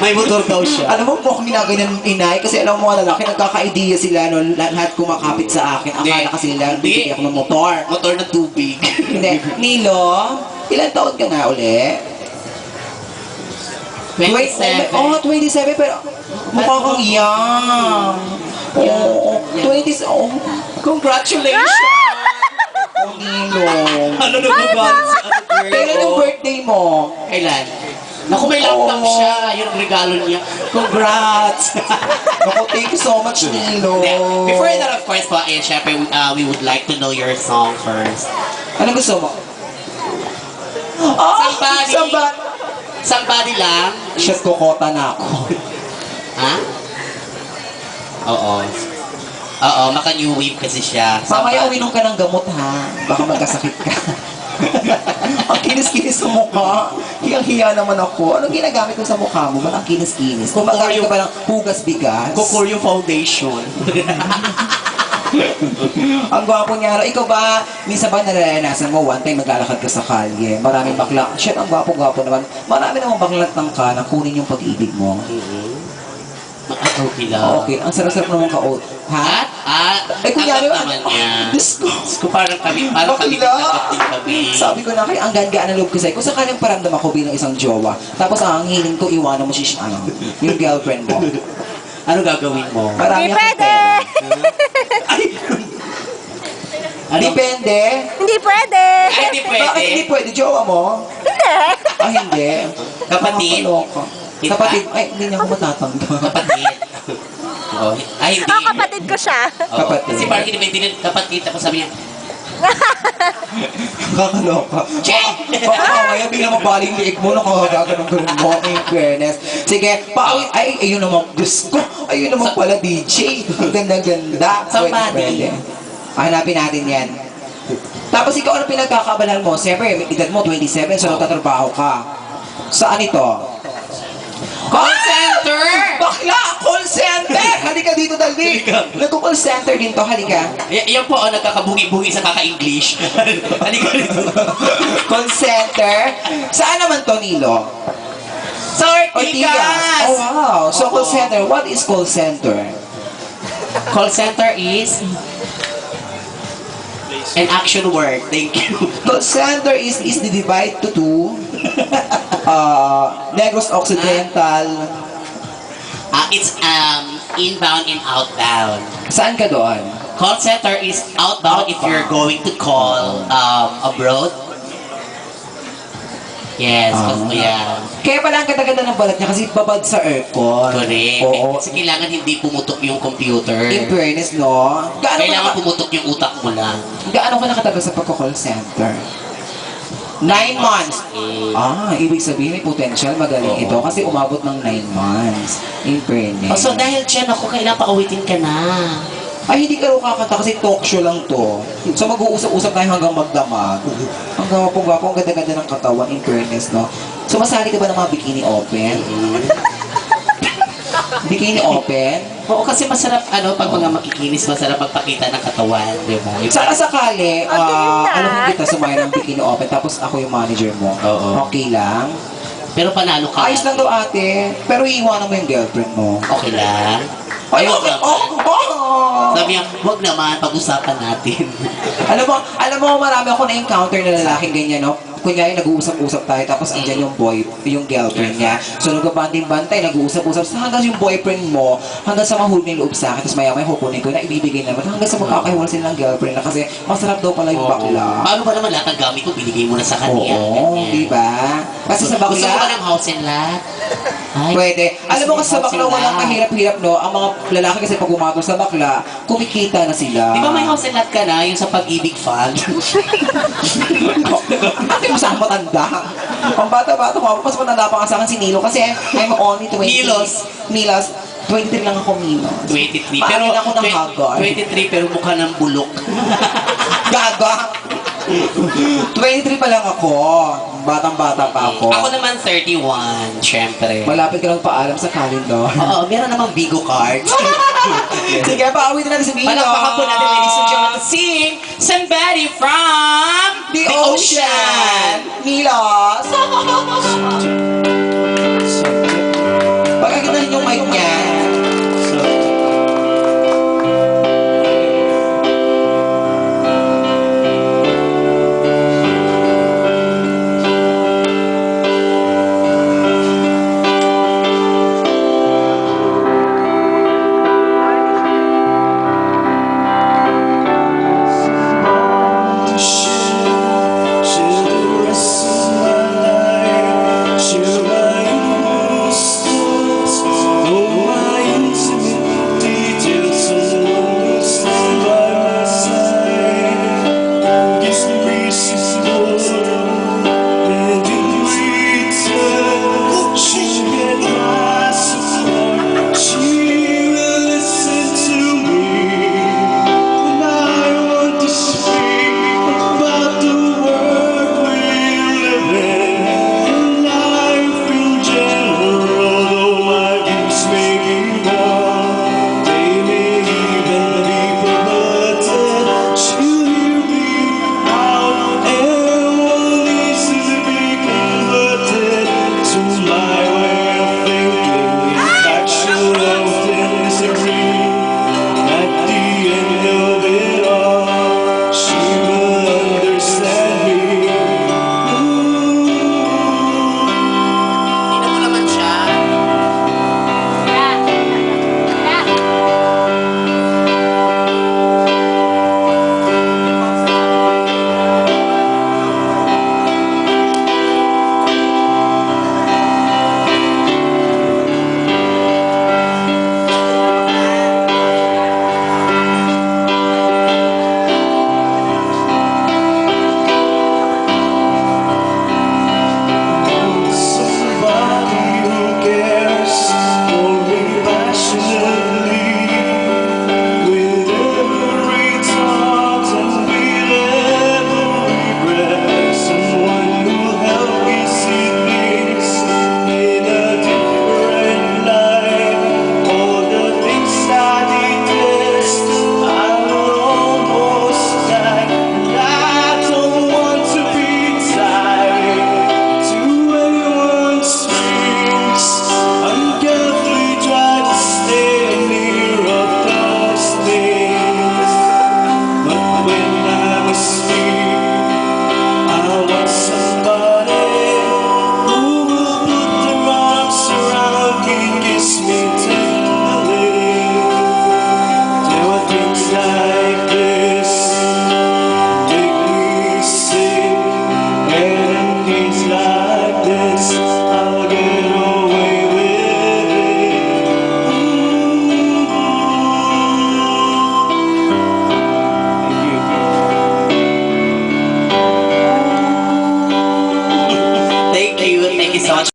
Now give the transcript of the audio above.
May motor daw siya. Alam mo, mukhang ginaganon ng inay kasi alam mo mga lalaki, nagkaka-idea sila, no? Lahat kumakapit sa akin. Akala kasi nila, bibigyan ako ng motor. Motor na tubig. Hindi. Nilo, ilan taon ka na uli? 27. Oh, 27, pero mukha kang young. Oo, 20, oh, Congratulations! oh, Nilo. Ano na ba? Kailan yung birthday mo? Kailan? Naku, may laptop Oo. siya. Yung regalo niya. Congrats! Naku, thank you so much, Nilo. Before that, of course, syempre, we would like to know your song first. Ano gusto mo? Oh, Somebody. Somebody lang. Shit, kokota na ako. Ha? Oo. Oo, maka-new wave kasi siya. Mamaya uminom ka ng gamot, ha? Baka magkasakit ka. Ang kinis-kinis sa mukha. Hiyang-hiya naman ako. Anong ginagamit mo sa mukha mo? Ba't ang kinis-kinis? Kung magamit ka ba ng hugas bigas? Kukur yung foundation. Ang gwapo niya. Ikaw ba, minsan ba nararanasan mo, one time maglalakad ka sa kalye, maraming bakla. Shit, ang gwapo-gwapo naman. Marami namang baklatang ka na kunin yung pag-ibig mo. Okay lang. Okay, ang sarap-sarap naman ka. Ha? Kunyari, naman niya. Diyos ko. Kung parang kami nagtagot din kami. Sabi ko na kay ang ganda ng loob ko sa'yo. Kung sakaling paramdam ako bilang isang jowa, tapos ang hiling ko, iwanan mo si yung girlfriend mo. Ano gagawin mo? Marami Hindi akong pwede! pera. Ay! Ano? Depende. Hindi pwede! Ay, hindi pwede. Bakit hindi pwede? Jowa mo? Hindi! Ah, hindi. Kapatid? Nakakaloka. Kita? Kapatid? Ay, hindi niya ako matatanda. Kapatid. Oh, ay, hindi. Oh, kapatid ko siya. Oo. Kapatid. Kasi parang hindi kapatid. Tapos sabi niya, Kakaloka. Che! Baka mamaya biglang mabaling liig mo, nakakaganon-ganon mo, in fairness. Sige, paawit. Ay, ayun naman, Diyos ko. Ayun naman pala, DJ. Ang ganda-ganda. Somebody. Hanapin natin yan. Tapos ikaw, ano pinagkakabalan mo? Siyempre, edad mo, 27, so nagtatrabaho ka. Saan ito? Call center! Bakla! Call center! Halika dito, dali! Nagko-call center din to, halika. Yan po, nagkakabungi-bungi sa kaka-English. Halika rito. Call center? Saan naman to, Nilo? Sa Ortigas! Oh, wow. So, call Oo. center. What is call center? Call center is an action word. Thank you. Call center is divide to two. Negros Occidental. It's inbound and outbound. Saan ka doon? Call center is outbound if you're going to call abroad. Yes, yeah. Kaya pala ang ganda-ganda ng balat niya kasi babad sa aircon. Correct. Oo. Kasi kailangan hindi pumutok yung computer. In fairness, no? Kailangan pumutok yung utak mo lang. Gaano ka nakatagal sa pagko-call center? 9 months. Ibig sabihin may potential magaling ito kasi umabot ng 9 months. In fairness. So dahil dyan ako, kailangan pauwitin ka na. Ay, hindi ka raw kakanta kasi talk show lang to. So mag-uusap-usap tayo hanggang magdamag. Ang gwapo-gwapo, ang ganda-ganda ng katawan, in fairness, no? So masali ka ba ng mga bikini open? Bikini open? Oo, kasi masarap, pag mga makikinis, masarap magpakita ng katawan, di ba? Saka sakali, ganda. alam mo kita sumayo ng bikini open, tapos ako yung manager mo. Oo. Okay lang? Pero panalo ka. Ayos lang daw ate, pero iiwanan mo yung girlfriend mo. Okay lang. Ay, Ayoko okay. naman. Sabi niya, huwag naman, pag-usapan natin. Alam mo, marami ako na-encounter na lalaking ganyan, no? Kunyari, nag-uusap-usap tayo, tapos andyan yung girlfriend niya. So, nagbabanting-bantay, nag-uusap-usap. So, hanggang yung boyfriend mo, hanggang sa mahulog ng loob sa akin, tapos maya-maya kukunin ko na ibibigay naman. Hanggang sa magkakahiwala sila ng girlfriend na kasi masarap daw pala yung bakla. Paano ba naman lahat ng gamit mo, binigay mo na sa kanya? Oo, Ganyan. di ba? Kasi sa Gusto mo ba bakla, ng house and lot? Ay, pwede. Alam mo gusto kasi sa house bakla, and walang lot. kahirap-hirap, no? Ang mga lalaki kasi pag umatol sa bakla, kumikita na sila. Di ba may house and lot ka na, yung sa pag-ibig fund? Ate mo sa matanda. Ang bata-bata ko, mas matanda pa nga sa akin si Nilo kasi I'm only 20. Milos. 23 lang ako, Milos. 23. Pero Pero, ako ng hagar. 23 pero mukha ng bulok. Gaga. 23 pa lang ako. Batang-bata pa ako. Ako naman 31, syempre. Malapit ka lang paalam sa calendar. Oo, meron namang Bigo card. Sige, paawit na natin si Milo. Palakpakan po natin, ladies and gentlemen, to sing Somebody from The Ocean. Milos.